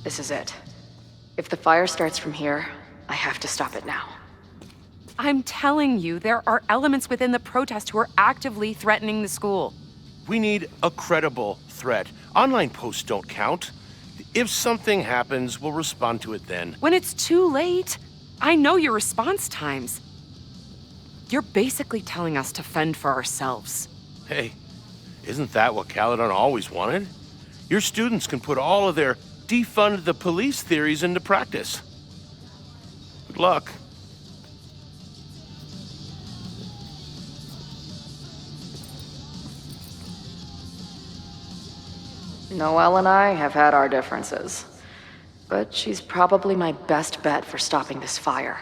This is it. If the fire starts from here, I have to stop it now. I'm telling you, there are elements within the protest who are actively threatening the school. We need a credible threat. Online posts don't count. If something happens, we'll respond to it then. When it's too late, I know your response times. You're basically telling us to fend for ourselves. Hey, isn't that what Caledon always wanted? Your students can put all of their defund the police theories into practice. Good luck. Noelle and I have had our differences, but she's probably my best bet for stopping this fire.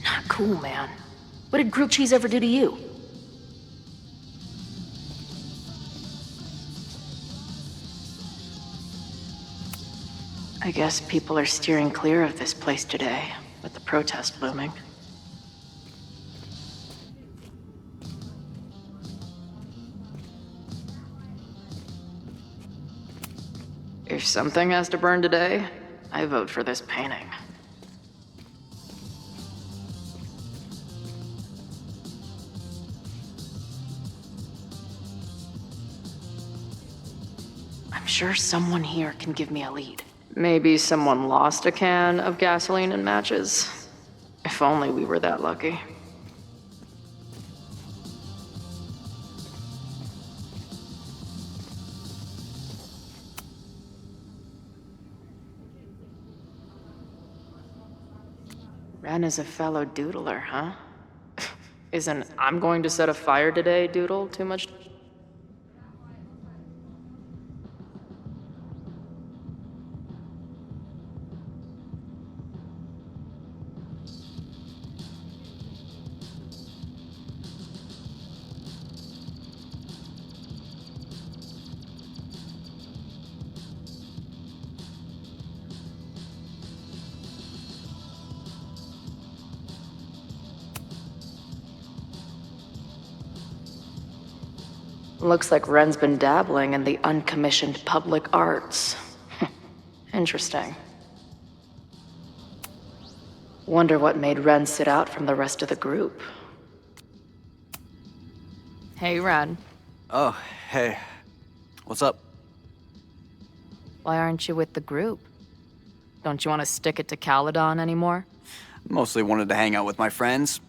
Not cool, man. What did grilled cheese ever do to you? I guess people are steering clear of this place today, with the protest looming. If something has to burn today, I vote for this painting. I'm sure someone here can give me a lead. Maybe someone lost a can of gasoline and matches. If only we were that lucky. Ren is a fellow doodler, huh? Isn't "I'm going to set a fire today" doodle too much? Looks like Ren's been dabbling in the uncommissioned public arts. Interesting. Wonder what made Ren sit out from the rest of the group. Hey, Ren. Oh, hey. What's up? Why aren't you with the group? Don't you want to stick it to Caledon anymore? Mostly wanted to hang out with my friends.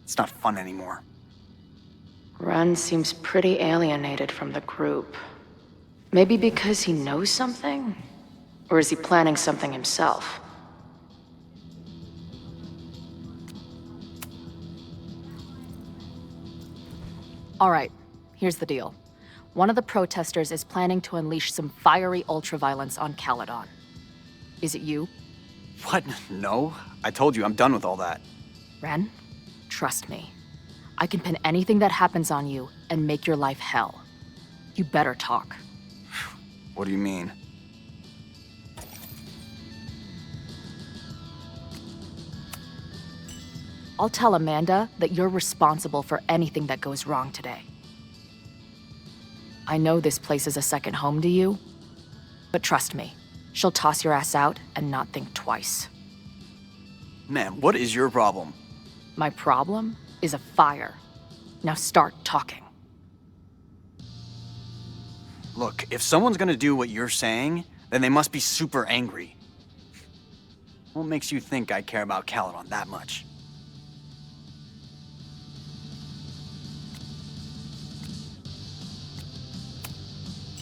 It's not fun anymore. Ren seems pretty alienated from the group. Maybe because he knows something? Or is he planning something himself? All right, here's the deal. One of the protesters is planning to unleash some fiery ultraviolence on Caledon. Is it you? What? No? I told you, I'm done with all that. Ren, trust me. I can pin anything that happens on you and make your life hell. You better talk. What do you mean? I'll tell Amanda that you're responsible for anything that goes wrong today. I know this place is a second home to you, but trust me, she'll toss your ass out and not think twice. Man, what is your problem? My problem is a fire. Now start talking. Look, if someone's gonna do what you're saying, then they must be super angry. What makes you think I care about Caledon that much?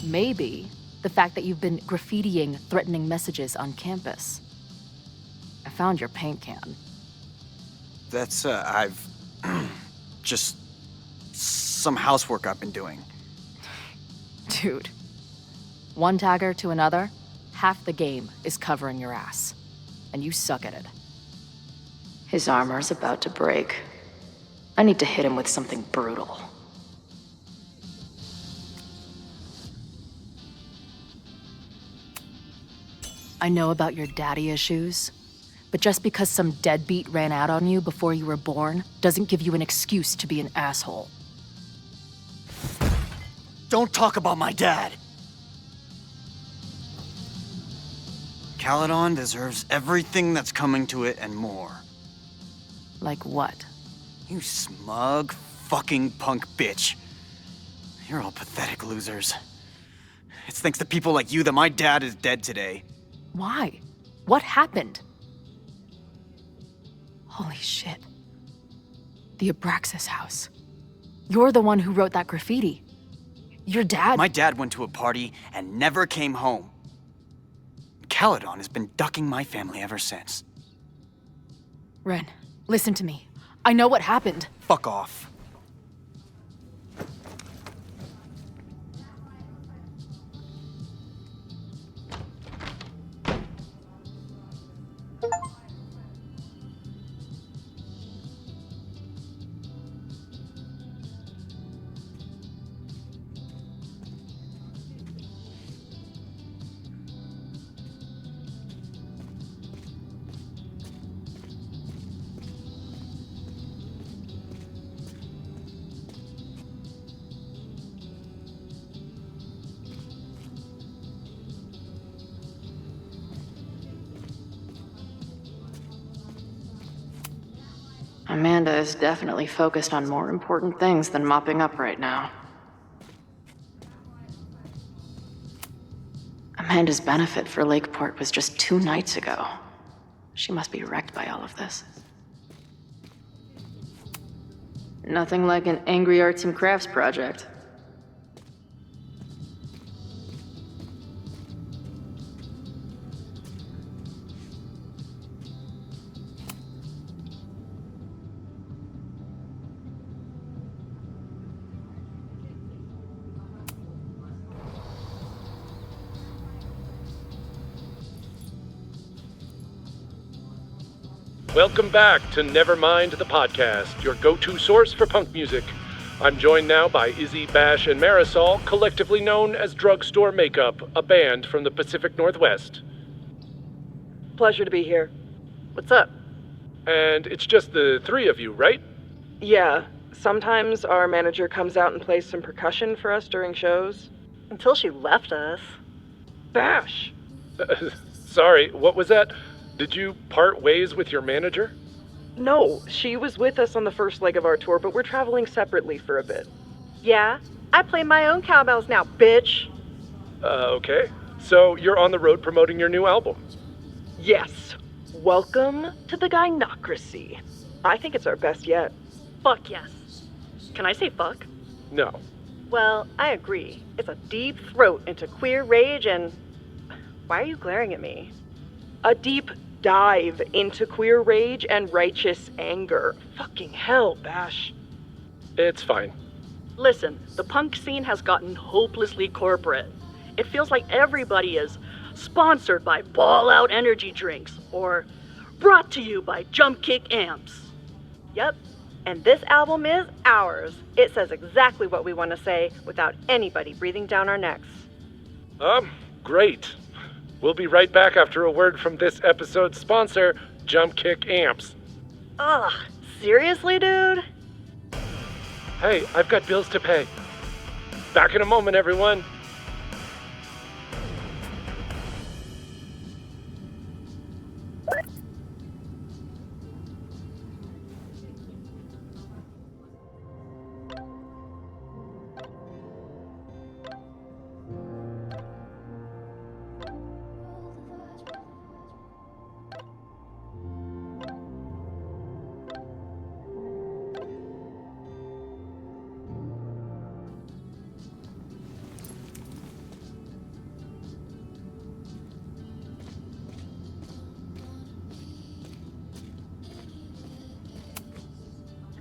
Maybe the fact that you've been graffitiing threatening messages on campus. I found your paint can. That's, I've... just... some housework I've been doing. Dude, one tagger to another, half the game is covering your ass. And you suck at it. His armor's about to break. I need to hit him with something brutal. I know about your daddy issues, but just because some deadbeat ran out on you before you were born doesn't give you an excuse to be an asshole. Don't talk about my dad! Caledon deserves everything that's coming to it and more. Like what? You smug, fucking punk bitch. You're all pathetic losers. It's thanks to people like you that my dad is dead today. Why? What happened? Holy shit. The Abraxas house. You're the one who wrote that graffiti. Your dad— My dad went to a party and never came home. Caledon has been ducking my family ever since. Ren, listen to me. I know what happened. Fuck off. Amanda is definitely focused on more important things than mopping up right now. Amanda's benefit for Lakeport was just 2 nights ago. She must be wrecked by all of this. Nothing like an angry arts and crafts project. Welcome back to Nevermind the Podcast, your go-to source for punk music. I'm joined now by Izzy, Bash, and Marisol, collectively known as Drugstore Makeup, a band from the Pacific Northwest. Pleasure to be here. What's up? And it's just the 3 of you, right? Yeah, sometimes our manager comes out and plays some percussion for us during shows. Until she left us. Bash! Sorry, what was that? Did you part ways with your manager? No, she was with us on the first leg of our tour, but we're traveling separately for a bit. Yeah, I play my own cowbells now, bitch. Okay. So you're on the road promoting your new album? Yes. Welcome to the Gynocracy. I think it's our best yet. Fuck yes. Can I say fuck? No. Well, I agree. It's a deep throat into queer rage and... Why are you glaring at me? A deep dive into queer rage and righteous anger. Fucking hell, Bash. It's fine. Listen, the punk scene has gotten hopelessly corporate. It feels like everybody is sponsored by Ball Out Energy Drinks, or brought to you by Jump Kick Amps. Yep, and this album is ours. It says exactly what we want to say without anybody breathing down our necks. Great. We'll be right back after a word from this episode's sponsor, Jump Kick Amps. Ugh, seriously, dude? Hey, I've got bills to pay. Back in a moment, everyone.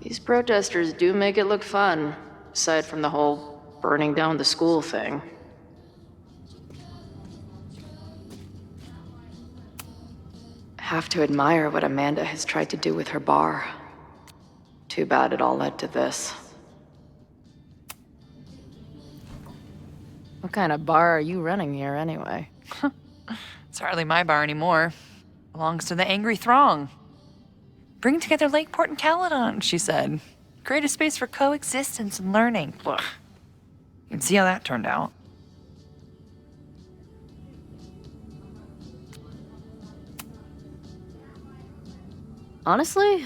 These protesters do make it look fun, aside from the whole burning down the school thing. Have to admire what Amanda has tried to do with her bar. Too bad it all led to this. What kind of bar are you running here anyway? It's hardly my bar anymore. Belongs to the angry throng. Bring together Lakeport and Caledon, she said. Create a space for coexistence and learning. Ugh. You can see how that turned out. Honestly,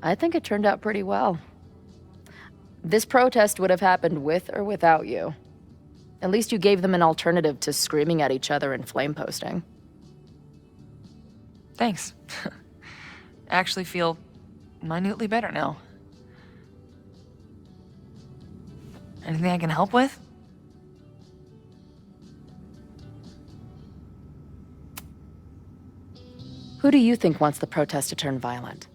I think it turned out pretty well. This protest would have happened with or without you. At least you gave them an alternative to screaming at each other and flame posting. Thanks. I actually feel minutely better now. Anything I can help with? Who do you think wants the protest to turn violent?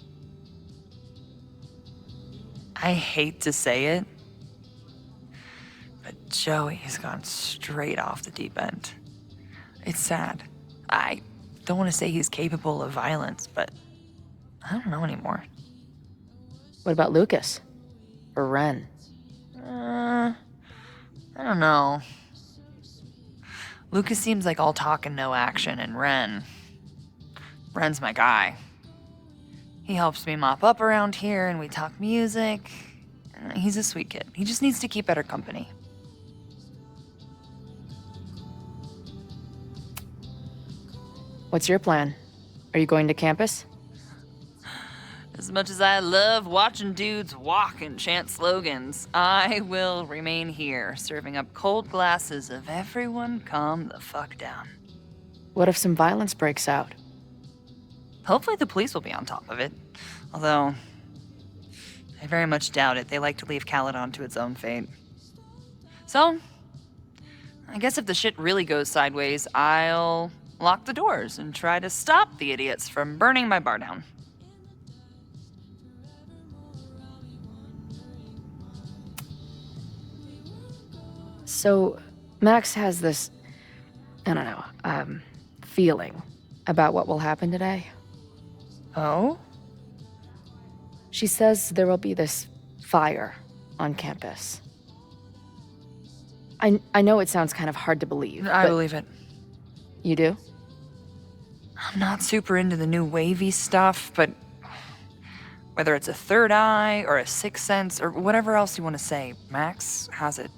I hate to say it, but Joey has gone straight off the deep end. It's sad. I don't want to say he's capable of violence, but I don't know anymore. What about Lucas? Or Ren? I don't know. Lucas seems like all talk and no action, and Ren's my guy. He helps me mop up around here, and we talk music. He's a sweet kid. He just needs to keep better company. What's your plan? Are you going to campus? As much as I love watching dudes walk and chant slogans, I will remain here, serving up cold glasses of everyone calm the fuck down. What if some violence breaks out? Hopefully the police will be on top of it. Although, I very much doubt it. They like to leave Caledon to its own fate. So, I guess if the shit really goes sideways, I'll lock the doors and try to stop the idiots from burning my bar down. So, Max has this, I don't know, feeling about what will happen today. Oh? She says there will be this fire on campus. I know it sounds kind of hard to believe. I believe it. You do? I'm not super into the new wavy stuff, but whether it's a third eye or a sixth sense or whatever else you want to say, Max has it.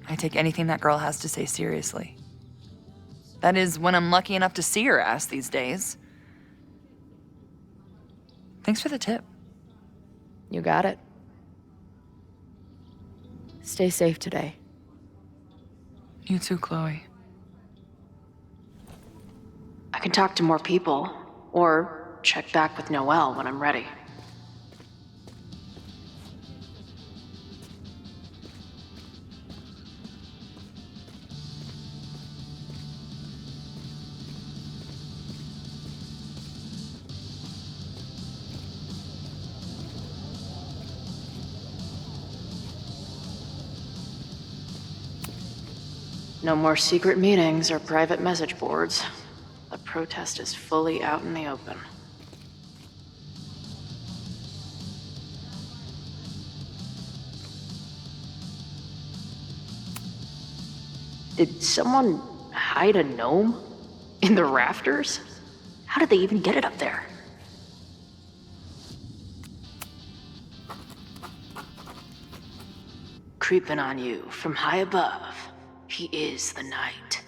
I take anything that girl has to say seriously. That is, when I'm lucky enough to see her ass these days. Thanks for the tip. You got it. Stay safe today. You too, Chloe. I can talk to more people, or check back with Noelle when I'm ready. No more secret meetings or private message boards. The protest is fully out in the open. Did someone hide a gnome in the rafters? How did they even get it up there? Creeping on you from high above. He is the night.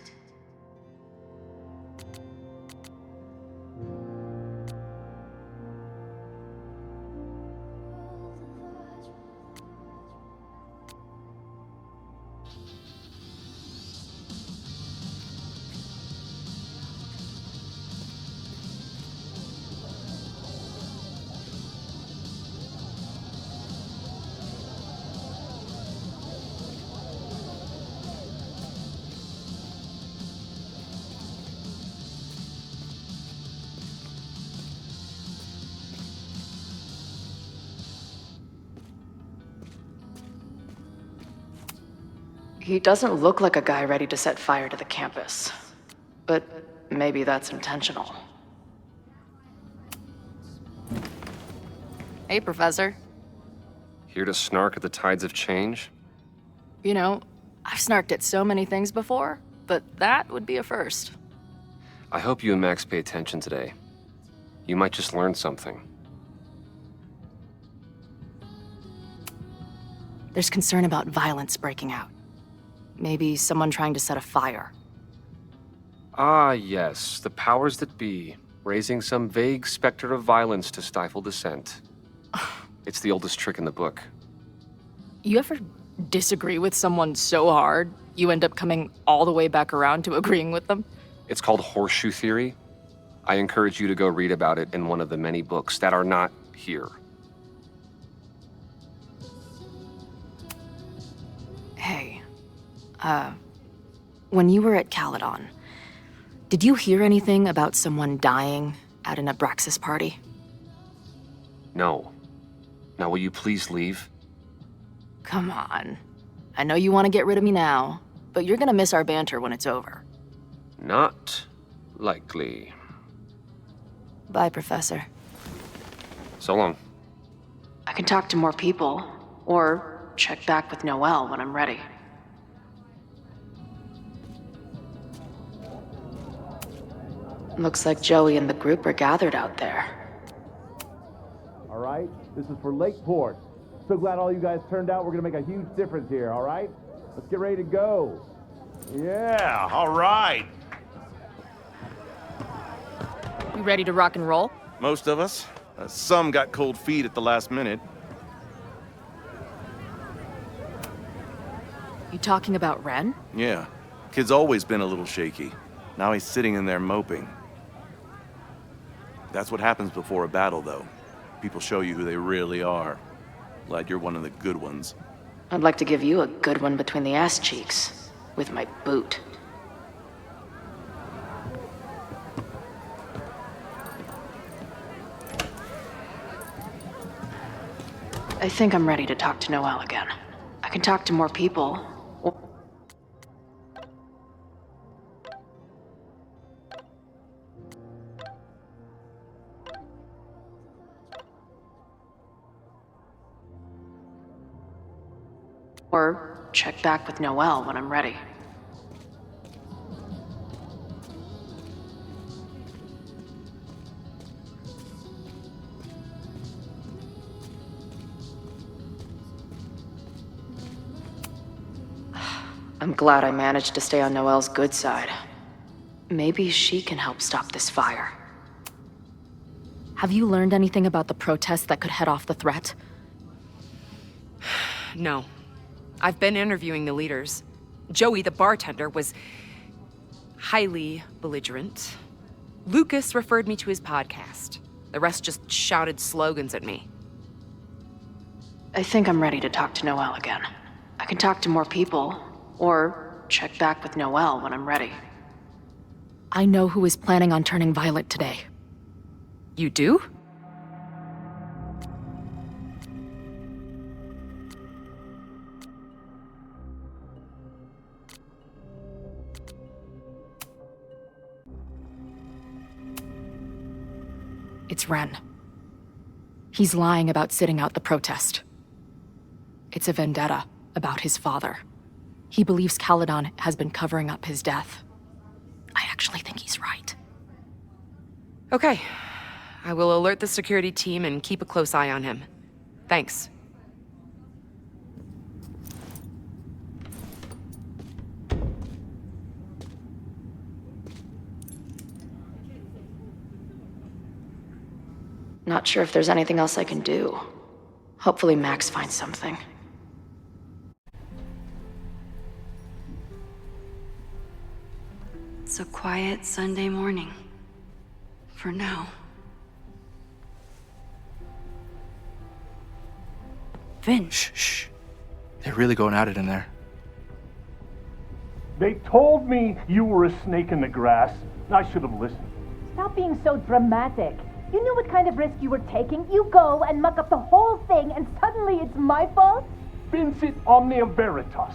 He doesn't look like a guy ready to set fire to the campus. But maybe that's intentional. Hey, Professor. Here to snark at the tides of change? You know, I've snarked at so many things before, but that would be a first. I hope you and Max pay attention today. You might just learn something. There's concern about violence breaking out. Maybe someone trying to set a fire. Ah, yes, the powers that be, raising some vague specter of violence to stifle dissent. It's the oldest trick in the book. You ever disagree with someone so hard, you end up coming all the way back around to agreeing with them? It's called horseshoe theory. I encourage you to go read about it in one of the many books that are not here. Hey, when you were at Caledon, did you hear anything about someone dying at an Abraxas party? No. Now will you please leave? Come on. I know you want to get rid of me now, but you're gonna miss our banter when it's over. Not likely. Bye, Professor. So long. I can talk to more people, or check back with Noelle when I'm ready. Looks like Joey and the group are gathered out there. All right, this is for Lakeport. So glad all you guys turned out. We're gonna make a huge difference here, all right? Let's get ready to go. Yeah, all right. You ready to rock and roll? Most of us. Some got cold feet at the last minute. You talking about Ren? Yeah. Kid's always been a little shaky. Now he's sitting in there moping. That's what happens before a battle, though. People show you who they really are. Glad you're one of the good ones. I'd like to give you a good one between the ass cheeks, with my boot. I think I'm ready to talk to Noelle again. I can talk to more people. Or check back with Noelle when I'm ready. I'm glad I managed to stay on Noelle's good side. Maybe she can help stop this fire. Have you learned anything about the protests that could head off the threat? No. I've been interviewing the leaders. Joey, the bartender, was highly belligerent. Lucas referred me to his podcast. The rest just shouted slogans at me. I think I'm ready to talk to Noelle again. I can talk to more people, or check back with Noelle when I'm ready. I know who is planning on turning violent today. You do? It's Ren. He's lying about sitting out the protest. It's a vendetta about his father. He believes Caledon has been covering up his death. I actually think he's right. Okay. I will alert the security team and keep a close eye on him. Thanks. Not sure if there's anything else I can do. Hopefully Max finds something. It's a quiet Sunday morning. For now. Vin. Shh. They're really going at it in there. They told me you were a snake in the grass. I should have listened. Stop being so dramatic. You knew what kind of risk you were taking. You go and muck up the whole thing, and suddenly it's my fault? Vincit omnia veritas.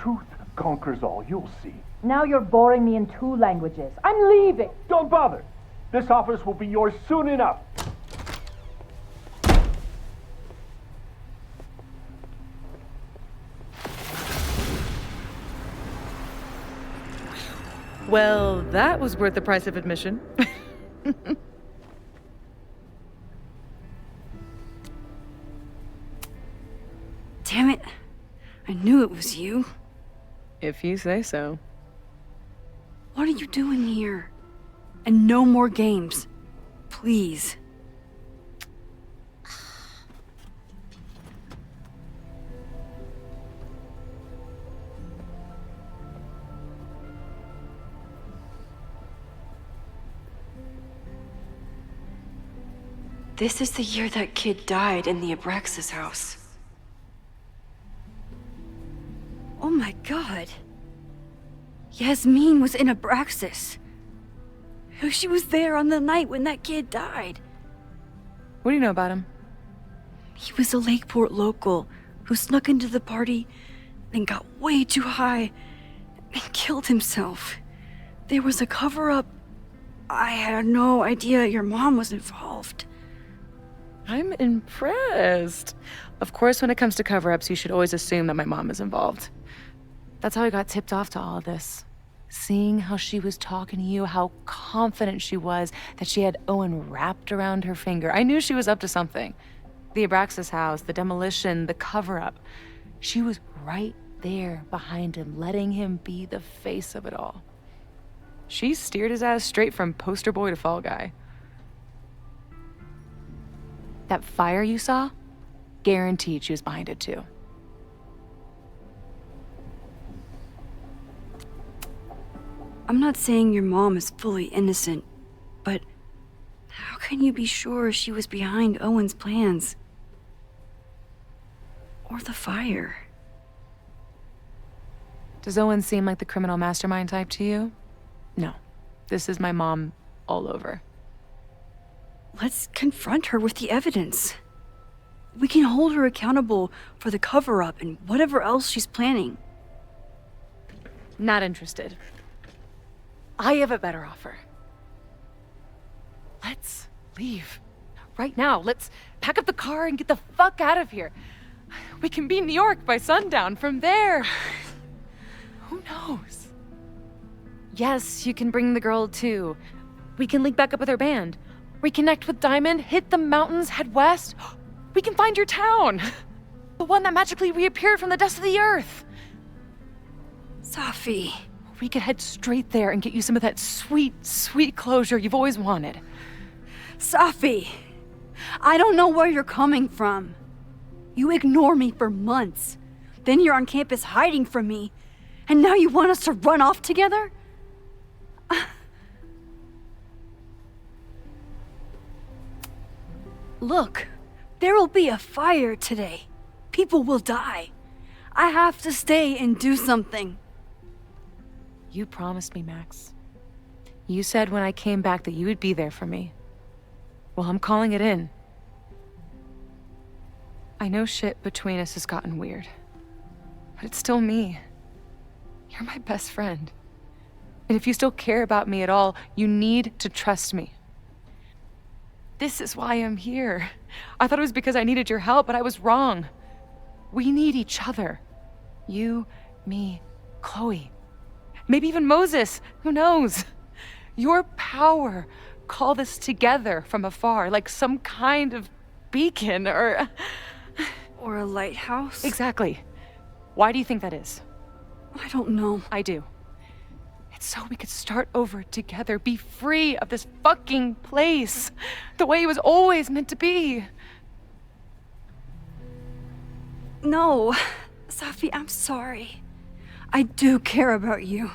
Truth conquers all, you'll see. Now you're boring me in 2 languages. I'm leaving. Don't bother. This office will be yours soon enough. Well, that was worth the price of admission. Damn it. I knew it was you. If you say so. What are you doing here? And no more games. Please. This is the year that kid died in the Abraxas house. Oh my god. Yasmin was in Abraxas. She was there on the night when that kid died. What do you know about him? He was a Lakeport local who snuck into the party, then got way too high and killed himself. There was a cover-up. I had no idea your mom was involved. I'm impressed. Of course, when it comes to cover-ups, you should always assume that my mom is involved. That's how I got tipped off to all of this. Seeing how she was talking to you, how confident she was that she had Owen wrapped around her finger. I knew she was up to something. The Abraxas house, the demolition, the cover-up. She was right there behind him, letting him be the face of it all. She steered his ass straight from poster boy to fall guy. That fire you saw? Guaranteed she was behind it too. I'm not saying your mom is fully innocent, but how can you be sure she was behind Owen's plans? Or the fire? Does Owen seem like the criminal mastermind type to you? No. This is my mom all over. Let's confront her with the evidence. We can hold her accountable for the cover-up and whatever else she's planning. Not interested. I have a better offer. Let's leave. Right now. Let's pack up the car and get the fuck out of here. We can be in New York by sundown. From there, who knows? Yes, you can bring the girl too. We can link back up with her band. Reconnect with Diamond, hit the mountains, head west. We can find your town. The one that magically reappeared from the dust of the earth. Safi. We could head straight there and get you some of that sweet, sweet closure you've always wanted. Safi, I don't know where you're coming from. You ignore me for months. Then you're on campus hiding from me. And now you want us to run off together? Look, there will be a fire today. People will die. I have to stay and do something. You promised me, Max. You said when I came back that you would be there for me. Well, I'm calling it in. I know shit between us has gotten weird, but it's still me. You're my best friend. And if you still care about me at all, you need to trust me. This is why I'm here. I thought it was because I needed your help, but I was wrong. We need each other. You, me, Chloe. Maybe even Moses. Who knows? Your power called us together from afar, like some kind of beacon or a lighthouse? Exactly. Why do you think that is? I don't know. I do. It's so we could start over together, be free of this fucking place, the way it was always meant to be. No, Safi, I'm sorry. I do care about you.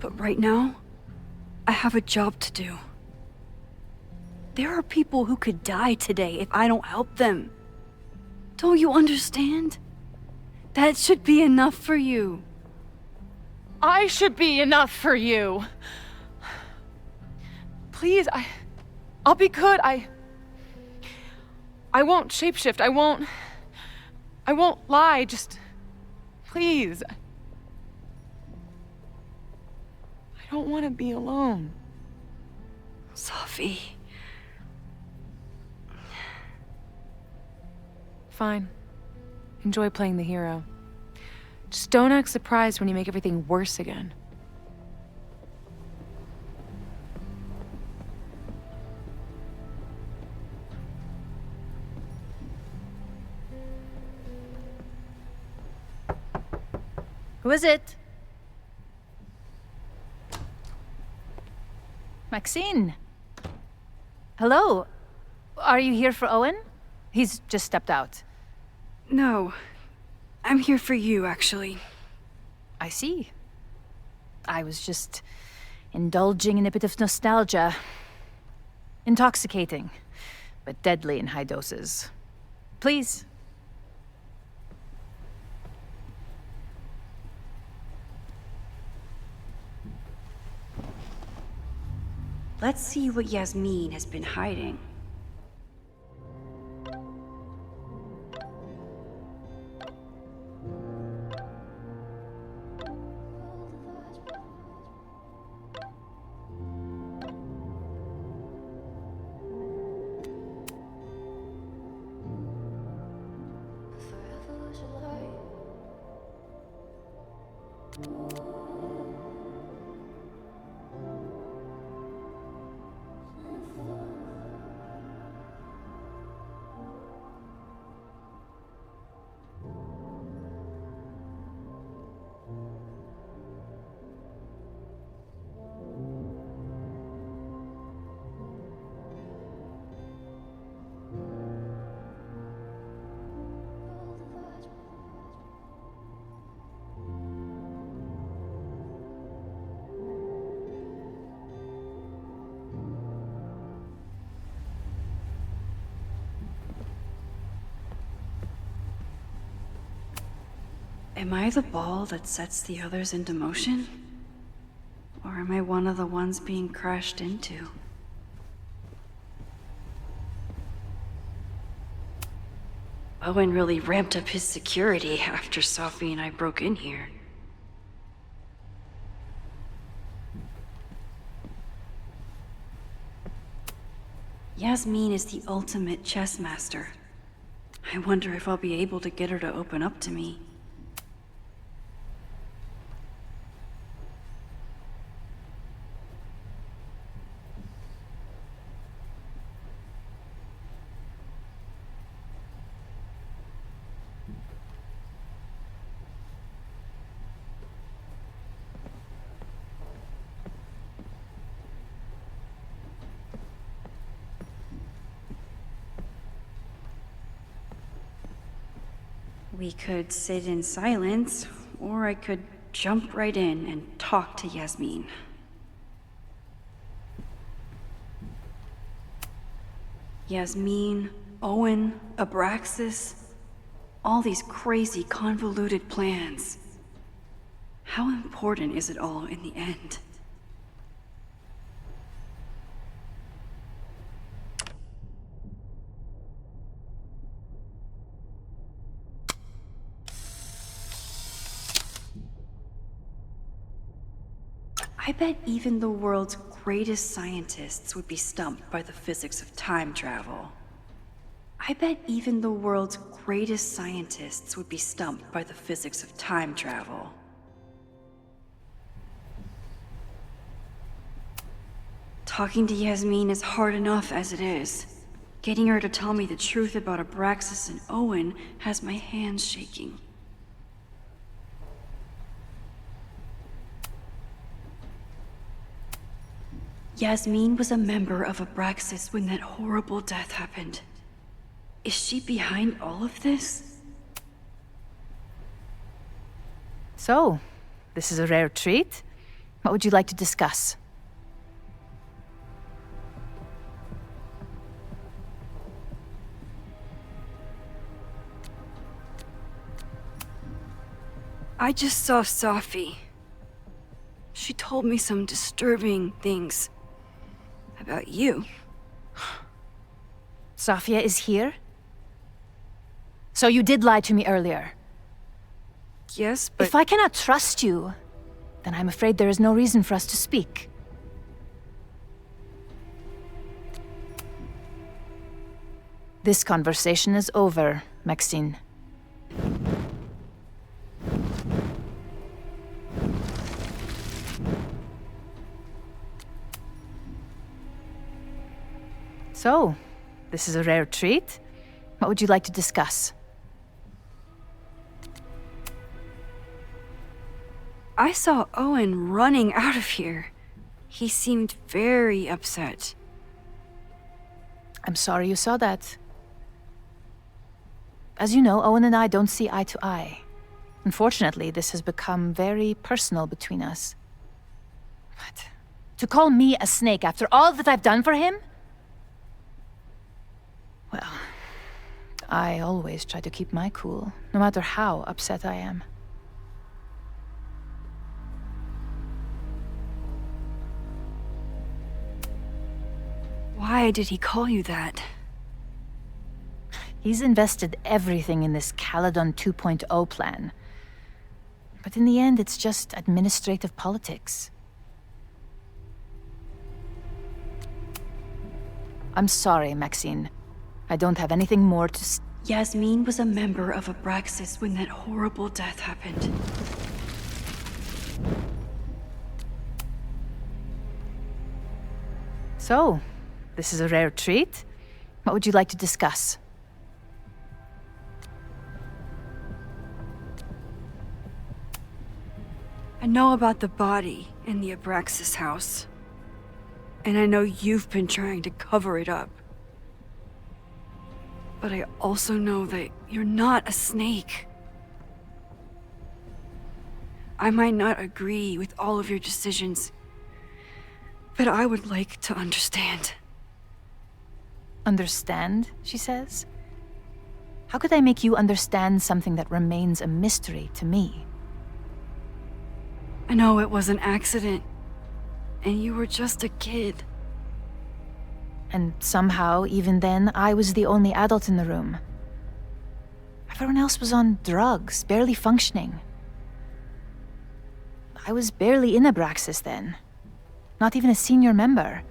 But right now, I have a job to do. There are people who could die today if I don't help them. Don't you understand? That should be enough for you. I should be enough for you. Please, I'll be good. I won't shapeshift. I won't lie. Just, please. I don't want to be alone. Safi. Fine. Enjoy playing the hero. Just don't act surprised when you make everything worse again. Who is it? Maxine. Hello. Are you here for Owen? He's just stepped out. No. I'm here for you, actually. I see. I was just indulging in a bit of nostalgia. Intoxicating, but deadly in high doses. Please. Let's see what Yasmin has been hiding. Am I the ball that sets the others into motion? Or am I one of the ones being crashed into? Owen really ramped up his security after Safi and I broke in here. Yasmin is the ultimate chess master. I wonder if I'll be able to get her to open up to me. We could sit in silence, or I could jump right in and talk to Yasmin. Yasmin, Owen, Abraxas, all these crazy convoluted plans. How important is it all in the end? I I bet even the world's greatest scientists would be stumped by the physics of time travel. I bet even the world's greatest scientists would be stumped by the physics of time travel. Talking to Yasmin is hard enough as it is. Getting her to tell me the truth about Abraxas and Owen has my hands shaking. Yasmin was a member of Abraxas when that horrible death happened. Is she behind all of this? So, this is a rare treat. What would you like to discuss? I just saw Safi. She told me some disturbing things about you. Safia is here? So you did lie to me earlier? Yes, but... If I cannot trust you, then I'm afraid there is no reason for us to speak. This conversation is over, Maxine. So, this is a rare treat. What would you like to discuss? I saw Owen running out of here. He seemed very upset. I'm sorry you saw that. As you know, Owen and I don't see eye to eye. Unfortunately, this has become very personal between us. But to call me a snake after all that I've done for him? Well, I always try to keep my cool, no matter how upset I am. Why did he call you that? He's invested everything in this Caledon 2.0 plan. But in the end, it's just administrative politics. I'm sorry, Maxine. I don't have anything more to Yasmin was a member of Abraxas when that horrible death happened. So, this is a rare treat. What would you like to discuss? I know about the body in the Abraxas house. And I know you've been trying to cover it up. But I also know that you're not a snake. I might not agree with all of your decisions, but I would like to understand. Understand, she says? How could I make you understand something that remains a mystery to me? I know it was an accident, and you were just a kid. And somehow, even then, I was the only adult in the room. Everyone else was on drugs, barely functioning. I was barely in Abraxas then. Not even a senior member.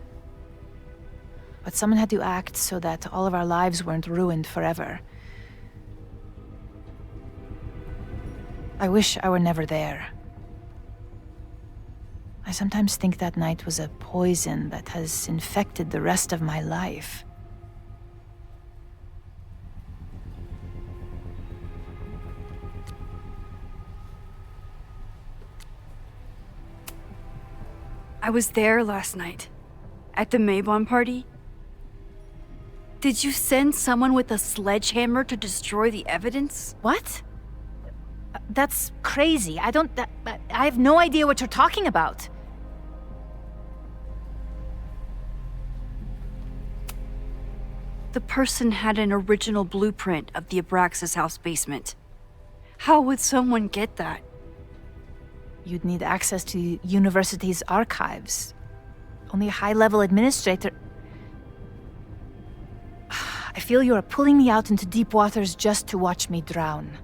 But someone had to act so that all of our lives weren't ruined forever. I wish I were never there. I sometimes think that night was a poison that has infected the rest of my life. I was there last night, at the Maybon party. Did you send someone with a sledgehammer to destroy the evidence? What? That's crazy. I have no idea what you're talking about. The person had an original blueprint of the Abraxas house basement. How would someone get that? You'd need access to the university's archives. Only a high-level administrator... I feel you are pulling me out into deep waters just to watch me drown.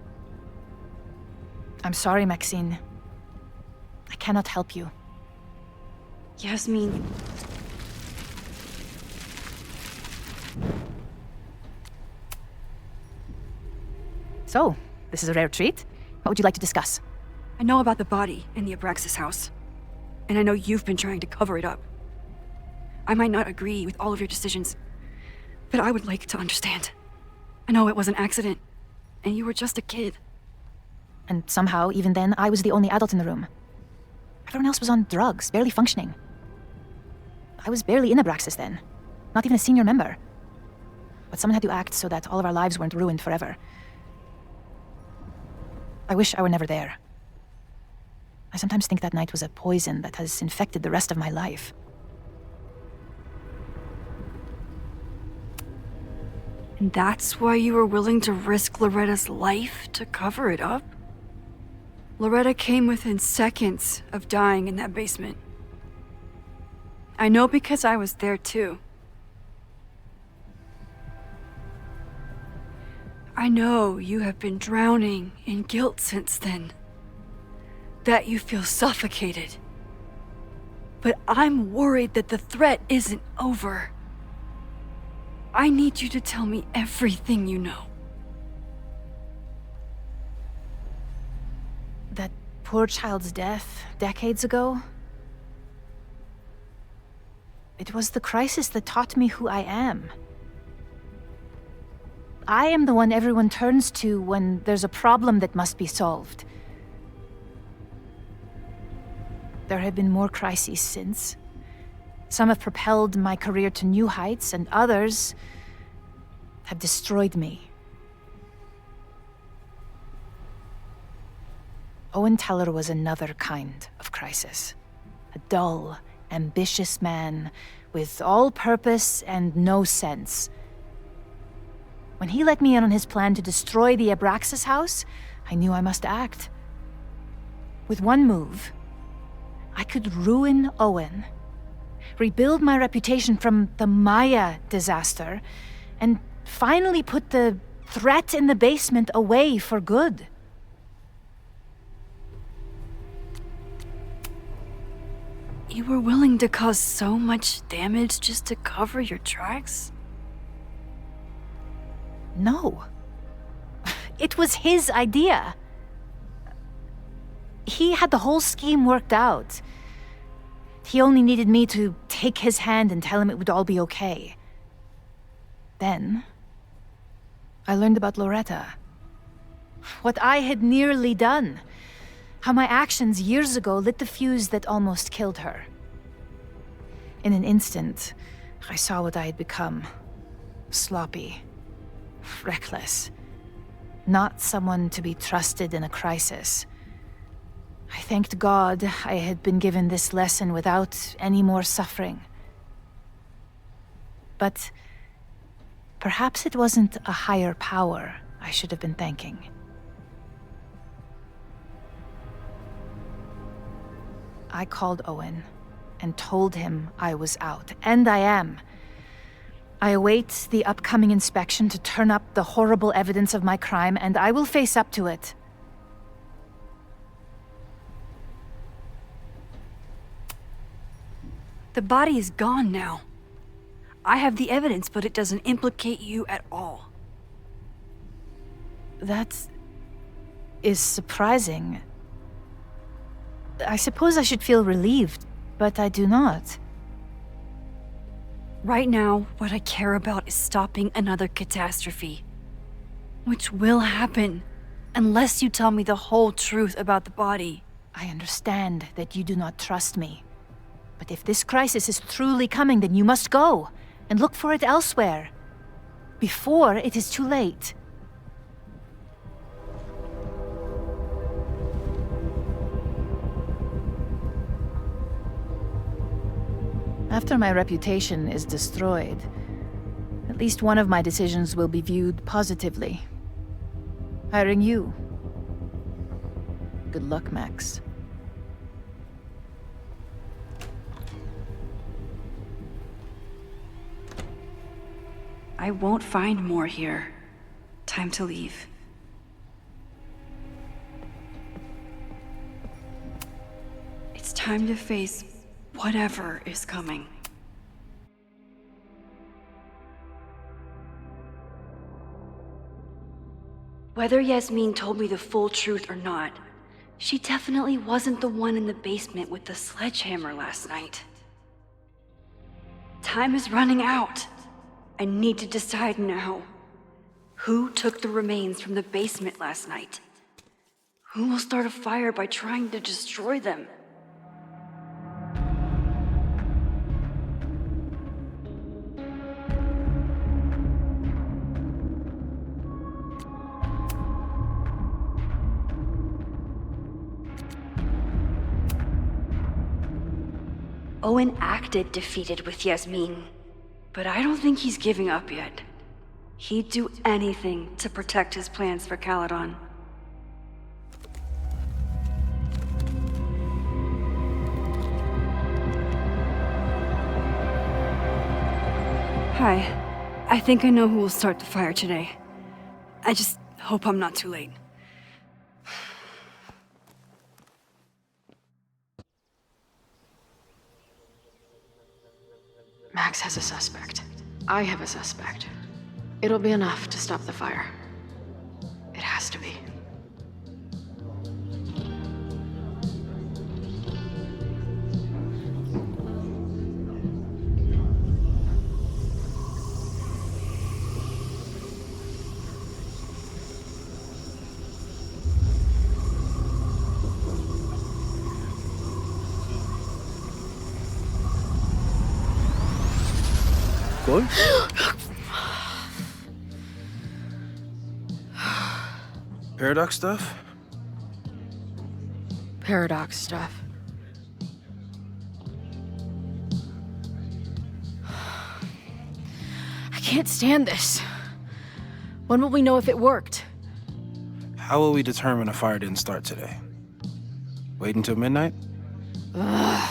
I'm sorry, Maxine. I cannot help you. Yasmin. So, this is a rare treat. What would you like to discuss? I know about the body in the Abraxas house. And I know you've been trying to cover it up. I might not agree with all of your decisions, but I would like to understand. I know it was an accident, and you were just a kid. And somehow, even then, I was the only adult in the room. Everyone else was on drugs, barely functioning. I was barely in Abraxas then. Not even a senior member. But someone had to act so that all of our lives weren't ruined forever. I wish I were never there. I sometimes think that night was a poison that has infected the rest of my life. And that's why you were willing to risk Loretta's life to cover it up? Loretta came within seconds of dying in that basement. I know because I was there too. I know you have been drowning in guilt since then. That you feel suffocated. But I'm worried that the threat isn't over. I need you to tell me everything you know. That poor child's death decades ago? It was the crisis that taught me who I am. I am the one everyone turns to when there's a problem that must be solved. There have been more crises since. Some have propelled my career to new heights, and others have destroyed me. Owen Teller was another kind of crisis. A dull, ambitious man with all purpose and no sense. When he let me in on his plan to destroy the Abraxas house, I knew I must act. With one move, I could ruin Owen, rebuild my reputation from the Maya disaster, and finally put the threat in the basement away for good. You were willing to cause so much damage just to cover your tracks? No. It was his idea. He had the whole scheme worked out. He only needed me to take his hand and tell him it would all be okay. Then, I learned about Loretta. What I had nearly done. How my actions years ago lit the fuse that almost killed her. In an instant, I saw what I had become. Sloppy. Reckless. Not someone to be trusted in a crisis. I thanked God I had been given this lesson without any more suffering. But perhaps it wasn't a higher power I should have been thanking. I called Owen and told him I was out, and I am. I await the upcoming inspection to turn up the horrible evidence of my crime, and I will face up to it. The body is gone now. I have the evidence, but it doesn't implicate you at all. That is surprising. I suppose I should feel relieved, but I do not. Right now, what I care about is stopping another catastrophe. Which will happen, unless you tell me the whole truth about the body. I understand that you do not trust me. But if this crisis is truly coming, then you must go, and look for it elsewhere. Before it is too late. After my reputation is destroyed, at least one of my decisions will be viewed positively. Hiring you. Good luck, Max. I won't find more here. Time to leave. It's time to face whatever is coming. Whether Yasmin told me the full truth or not, she definitely wasn't the one in the basement with the sledgehammer last night. Time is running out. I need to decide now. Who took the remains from the basement last night? Who will start a fire by trying to destroy them? Owen acted defeated with Yasmin, but I don't think he's giving up yet. He'd do anything to protect his plans for Caledon. Hi. I think I know who will start the fire today. I just hope I'm not too late. Max has a suspect. I have a suspect. It'll be enough to stop the fire. It has to be. Good? Paradox stuff? Paradox stuff. I can't stand this. When will we know if it worked? How will we determine a fire didn't start today? Wait until midnight? Ugh.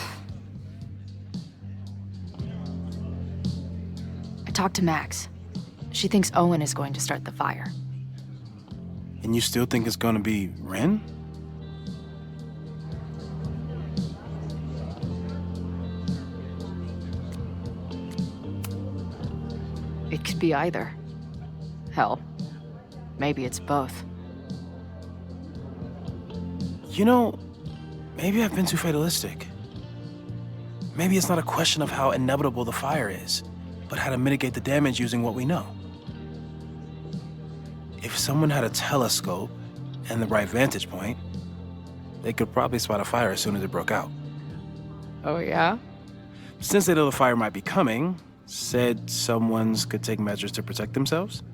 I talked to Max. She thinks Owen is going to start the fire. And you still think it's gonna be Ren? It could be either. Hell, maybe it's both. You know, maybe I've been too fatalistic. Maybe it's not a question of how inevitable the fire is, but how to mitigate the damage using what we know. If someone had a telescope and the right vantage point, they could probably spot a fire as soon as it broke out. Oh, yeah? Since they know the fire might be coming, said someone's could take measures to protect themselves?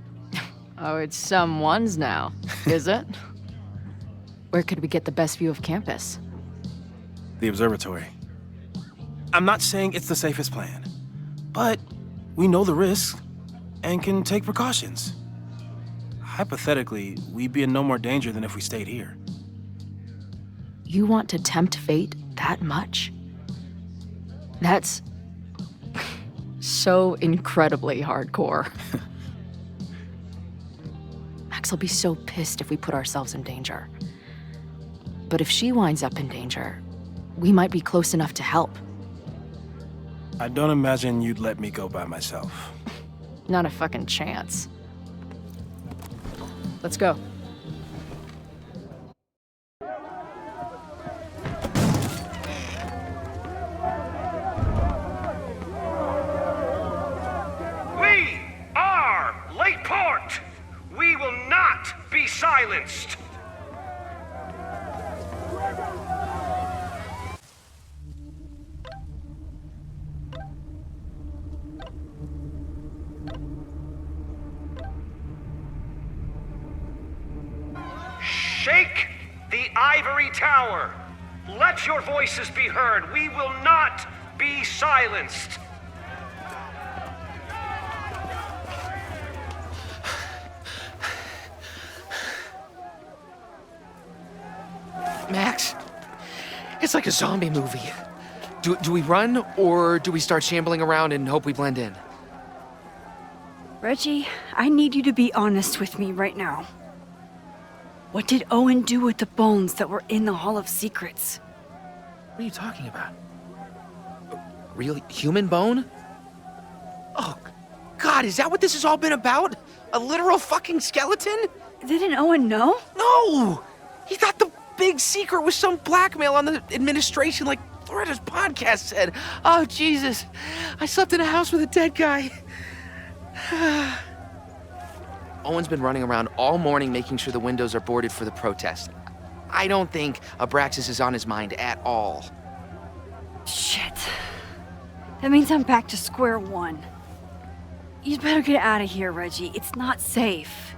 Oh, it's someone's now, is it? Where could we get the best view of campus? The observatory. I'm not saying it's the safest plan, but we know the risks and can take precautions. Hypothetically, we'd be in no more danger than if we stayed here. You want to tempt fate that much? That's so incredibly hardcore. Max will be so pissed if we put ourselves in danger. But if she winds up in danger, we might be close enough to help. I don't imagine you'd let me go by myself. Not a fucking chance. Let's go. We are Lakeport! We will not be silenced! Shake the ivory tower. Let your voices be heard. We will not be silenced. Max, it's like a zombie movie. Do we run, or do we start shambling around and hope we blend in? Reggie, I need you to be honest with me right now. What did Owen do with the bones that were in the Hall of Secrets? What are you talking about? real human bone? Oh, God, is that what this has all been about? A literal fucking skeleton? Didn't Owen know? No! He thought the big secret was some blackmail on the administration like Loretta's podcast said. Oh, Jesus. I slept in a house with a dead guy. Owen's been running around all morning making sure the windows are boarded for the protest. I don't think Abraxas is on his mind at all. Shit. That means I'm back to square one. You'd better get out of here, Reggie. It's not safe.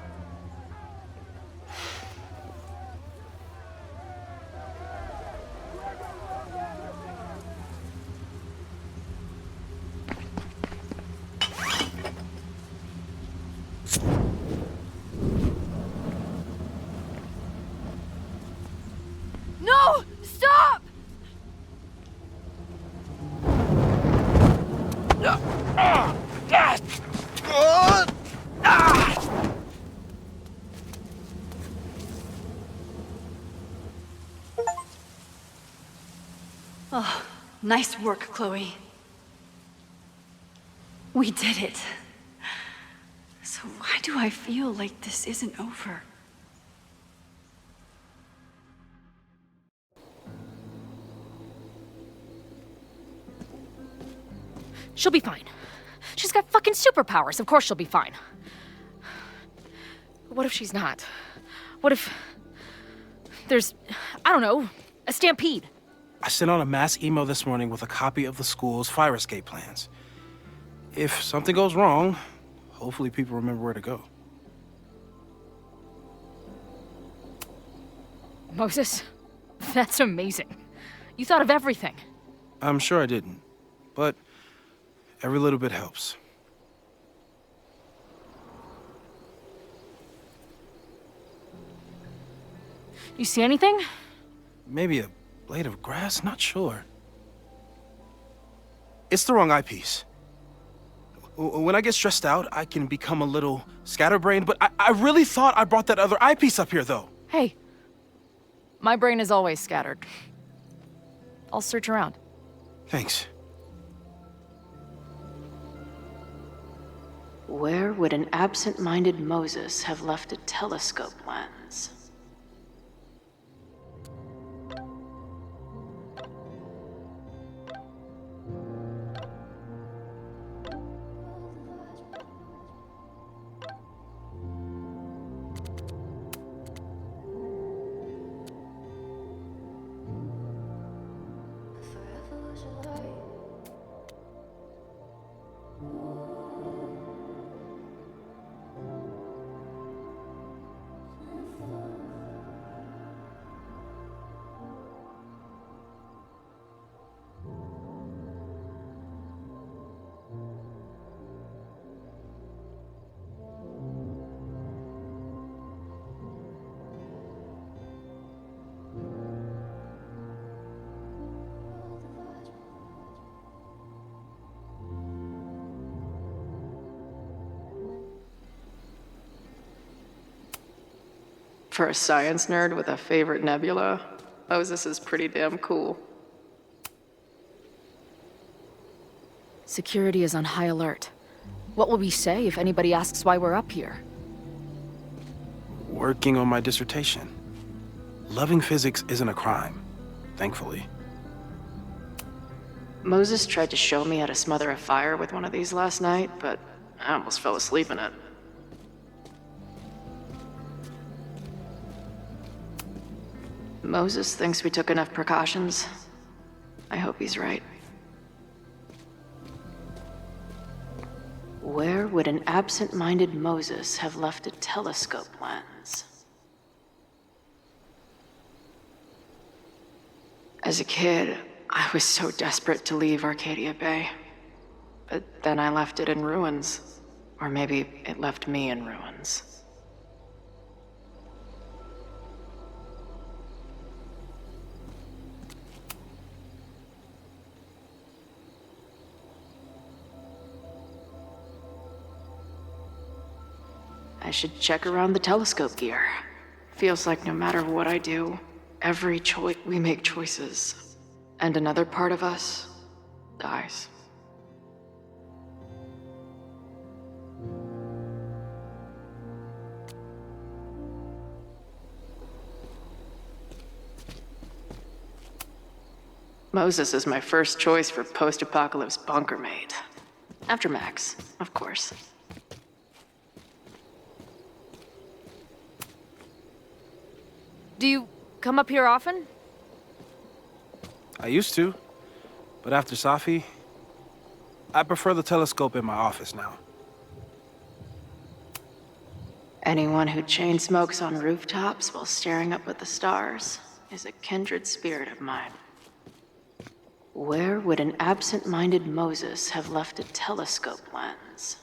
No! Stop! Oh, nice work, Chloe. We did it. So why do I feel like this isn't over? She'll be fine. She's got fucking superpowers. Of course she'll be fine. What if she's not? What if there's, I don't know, a stampede? I sent out a mass email this morning with a copy of the school's fire escape plans. If something goes wrong, hopefully people remember where to go. Moses, that's amazing. You thought of everything. I'm sure I didn't, but every little bit helps. You see anything? Maybe a blade of grass, not sure. It's the wrong eyepiece. When I get stressed out, I can become a little scatterbrained, but I really thought I brought that other eyepiece up here, though. Hey, my brain is always scattered. I'll search around. Thanks. Where would an absent-minded Moses have left a telescope lens? For a science nerd with a favorite nebula, Moses is pretty damn cool. Security is on high alert. What will we say if anybody asks why we're up here? Working on my dissertation. Loving physics isn't a crime, thankfully. Moses tried to show me how to smother a fire with one of these last night, but I almost fell asleep in it. Moses thinks we took enough precautions. I hope he's right. Where would an absent-minded Moses have left a telescope lens? As a kid, I was so desperate to leave Arcadia Bay. But then I left it in ruins. Or maybe it left me in ruins. I should check around the telescope gear. Feels like no matter what I do, we make choices. And another part of us dies. nice. Moses is my first choice for post-apocalypse bunker mate. After Max, of course. Do you come up here often? I used to, but after Safi, I prefer the telescope in my office now. Anyone who chain smokes on rooftops while staring up at the stars is a kindred spirit of mine. Where would an absent-minded Moses have left a telescope lens?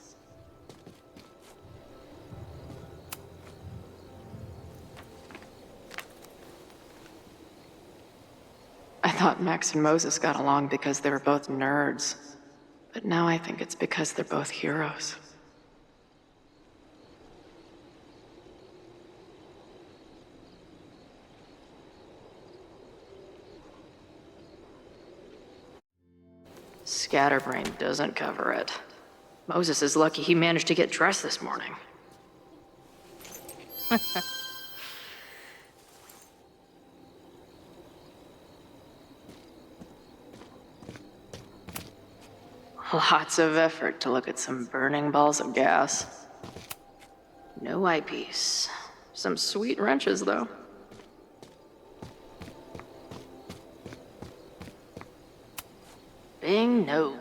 I thought Max and Moses got along because they were both nerds, but now I think it's because they're both heroes. Scatterbrain doesn't cover it. Moses is lucky he managed to get dressed this morning. Lots of effort to look at some burning balls of gas. No eyepiece. Some sweet wrenches, though. Bing, no.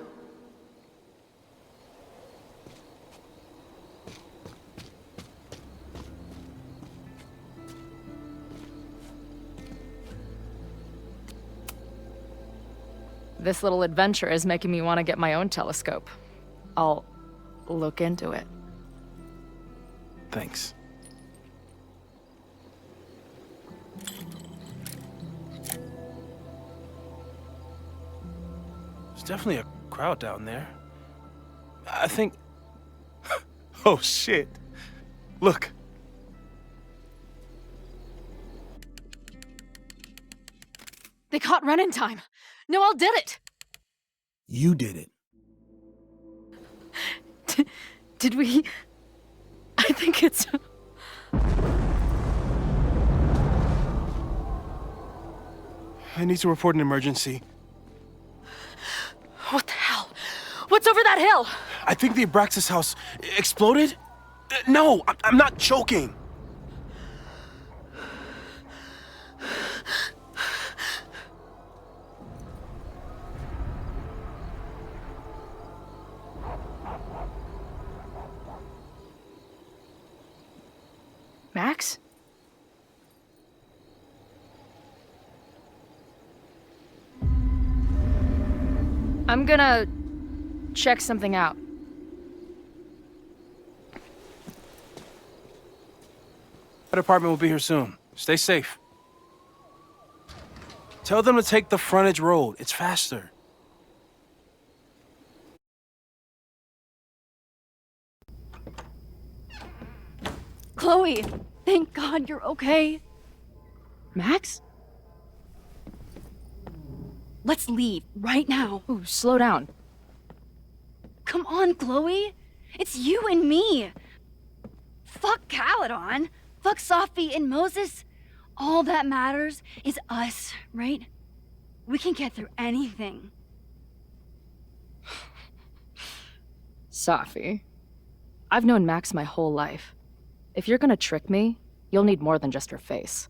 This little adventure is making me want to get my own telescope. I'll look into it. Thanks. There's definitely a crowd down there. I think... Oh, shit. Look. They caught Ren in time. Noel did it. You did it. Did we? I think it's... I need to report an emergency. What the hell? What's over that hill? I think the Abraxas house exploded? No, I'm not joking. Max? I'm gonna check something out. Our department will be here soon. Stay safe. Tell them to take the frontage road. It's faster. Chloe, thank God you're okay. Max? Let's leave right now. Ooh, slow down. Come on, Chloe. It's you and me. Fuck Caledon. Fuck Safi and Moses. All that matters is us, right? We can get through anything. Safi, I've known Max my whole life. If you're gonna trick me, you'll need more than just her face.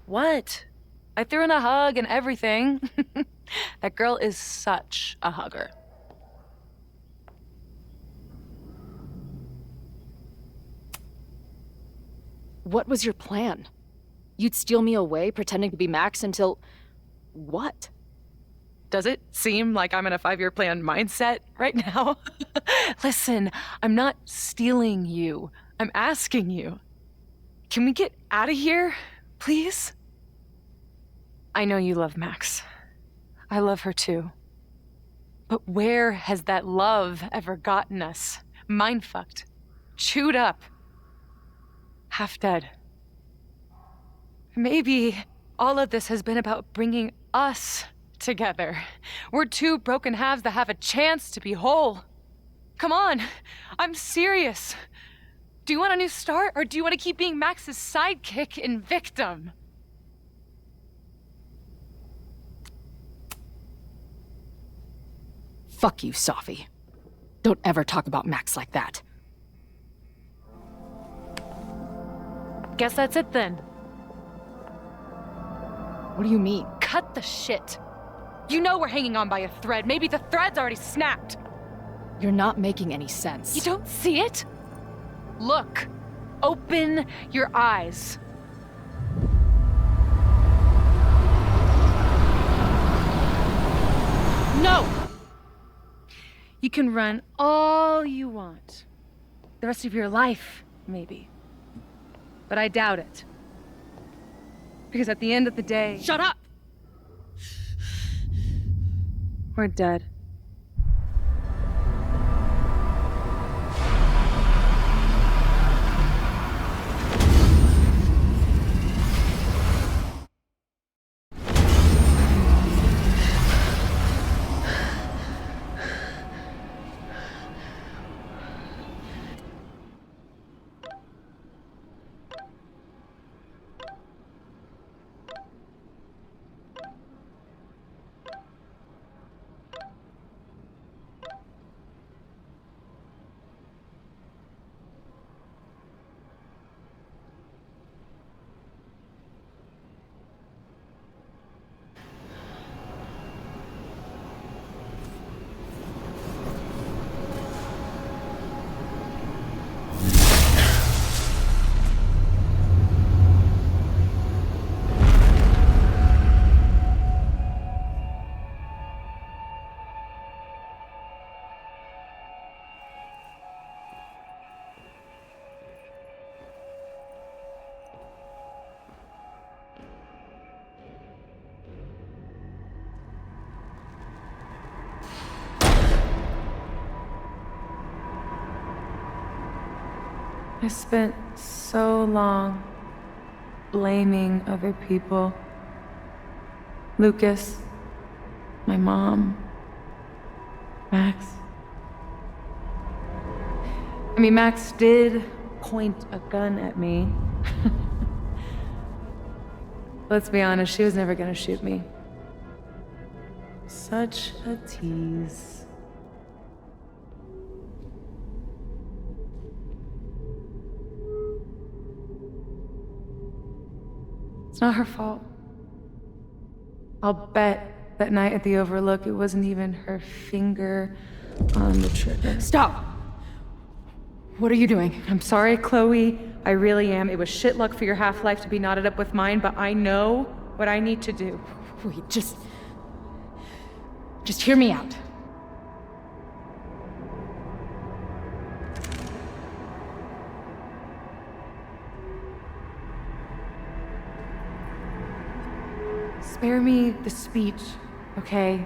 What? I threw in a hug and everything. That girl is such a hugger. What was your plan? You'd steal me away, pretending to be Max until... what? Does it seem like I'm in a 5-year plan mindset right now? Listen, I'm not stealing you. I'm asking you. Can we get out of here, please? I know you love Max. I love her too. But where has that love ever gotten us? Mind-fucked. Chewed up. Half dead. Maybe All of this has been about bringing us together. We're two broken halves that have a chance to be whole. Come on, I'm serious. Do you want a new start, or do you want to keep being Max's sidekick and victim? Fuck you, Safi. Don't ever talk about Max like that. Guess that's it then. What do you mean? Cut the shit. You know we're hanging on by a thread. Maybe the thread's already snapped. You're not making any sense. You don't see it? Look. Open your eyes. No! You can run all you want. The rest of your life, maybe. But I doubt it. Because at the end of the day... Shut up! We're dead. I spent so long blaming other people. Lucas, my mom, Max. I mean, Max did point a gun at me. Let's be honest, she was never gonna shoot me. Such a tease. It's not her fault. I'll bet that night at the Overlook it wasn't even her finger on the trigger. Stop! What are you doing? I'm sorry, Chloe. I really am. It was shit luck for your half-life to be knotted up with mine, but I know what I need to do. Wait, just hear me out. Spare me the speech, okay?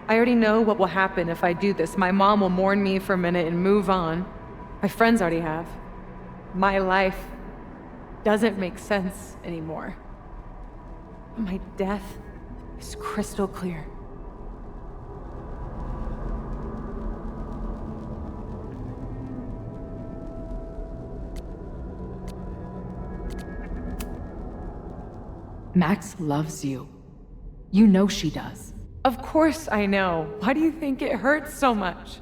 I already know what will happen if I do this. My mom will mourn me for a minute and move on. My friends already have. My life doesn't make sense anymore. My death is crystal clear. Max loves you. You know she does. Of course I know. Why do you think it hurts so much?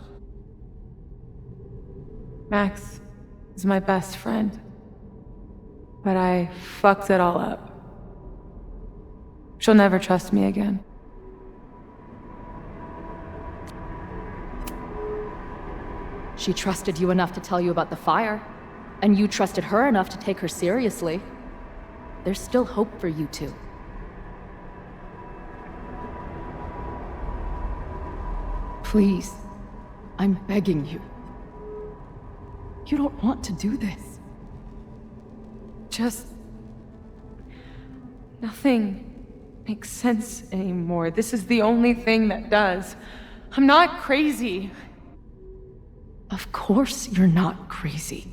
Max is my best friend. But I fucked it all up. She'll never trust me again. She trusted you enough to tell you about the fire, and you trusted her enough to take her seriously. There's still hope for you two. Please, I'm begging you. You don't want to do this. Just... nothing makes sense anymore. This is the only thing that does. I'm not crazy. Of course you're not crazy.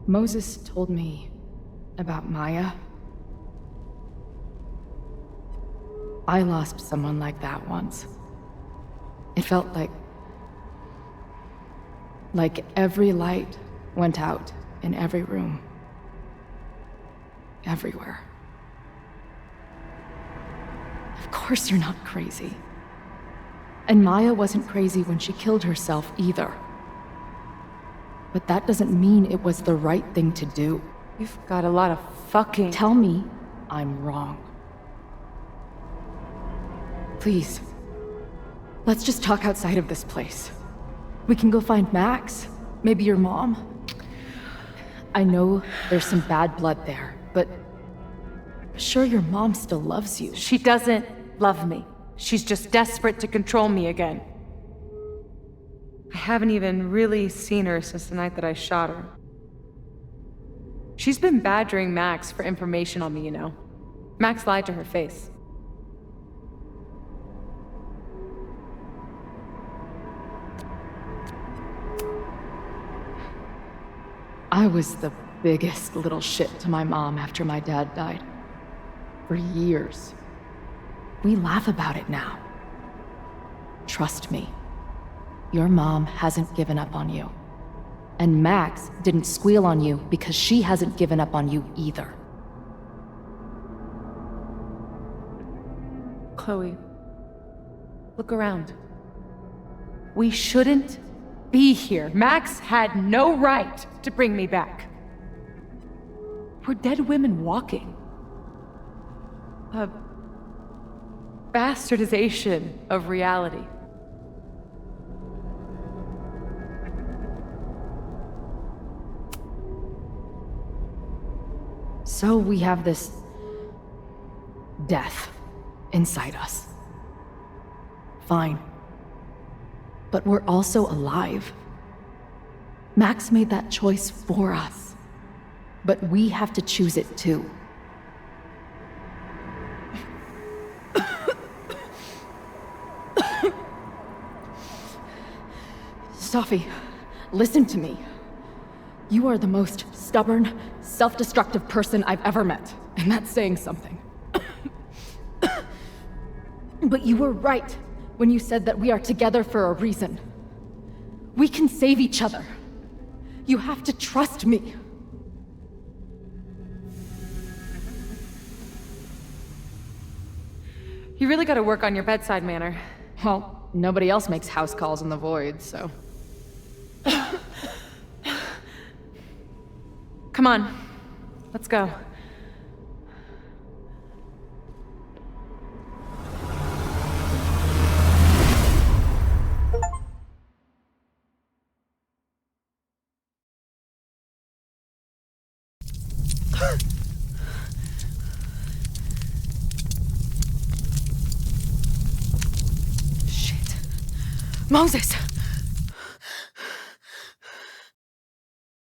Moses told me about Maya. I lost someone like that once. It felt like every light went out in every room. Everywhere. Of course you're not crazy. And Maya wasn't crazy when she killed herself either. But that doesn't mean it was the right thing to do. You've got a lot of fucking... Tell me I'm wrong. Please. Let's just talk outside of this place. We can go find Max. Maybe your mom. I know there's some bad blood there, but... sure, your mom still loves you. She doesn't love me. She's just desperate to control me again. I haven't even really seen her since the night that I shot her. She's been badgering Max for information on me, you know. Max lied to her face. I was the biggest little shit to my mom after my dad died. For years. We laugh about it now. Trust me. Your mom hasn't given up on you. And Max didn't squeal on you because she hasn't given up on you either. Chloe, look around. We shouldn't be here. Max had no right to bring me back. We're dead women walking. A bastardization of reality. So we have this death inside us. Fine. But we're also alive. Max made that choice for us. But we have to choose it too. Safi, listen to me. You are the most stubborn, self-destructive person I've ever met, and that's saying something. But you were right when you said that we are together for a reason. We can save each other. You have to trust me. You really gotta work on your bedside manner. Well, nobody else makes house calls in the void, so... Come on, let's go. Moses!